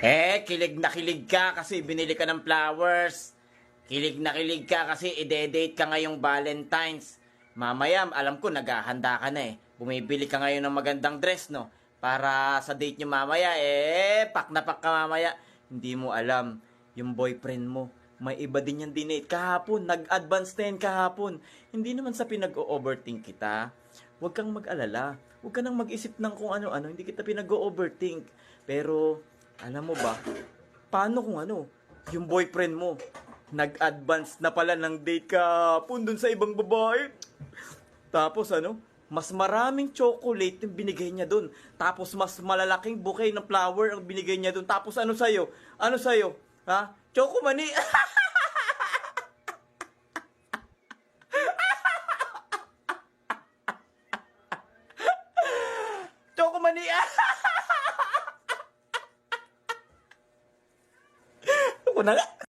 Kilig na kilig ka kasi binili ka ng flowers. Kilig na kilig ka kasi ide-date ka ngayong Valentine's. Mamaya, alam ko, naghahanda ka na eh. Bumibili ka ngayon ng magandang dress, no? Para sa date nyo mamaya, pak na pak ka mamaya. Hindi mo alam, yung boyfriend mo, may iba din yung dinate kahapon. Nag-advance na yan kahapon. Hindi naman sa pinag-overthink kita. Huwag kang mag-alala. Huwag ka nang mag-isip ng kung ano-ano. Hindi kita pinag-overthink. Pero, alam mo ba, paano kung yung boyfriend mo, nag-advance na pala ng date kahapon dun sa ibang babae? Tapos mas maraming chocolate yung binigay niya dun. Tapos mas malalaking bouquet ng flower ang binigay niya dun. Tapos ano sa'yo? Ano sa'yo? Ha? Choco mani? Choco mani? Ako na nga.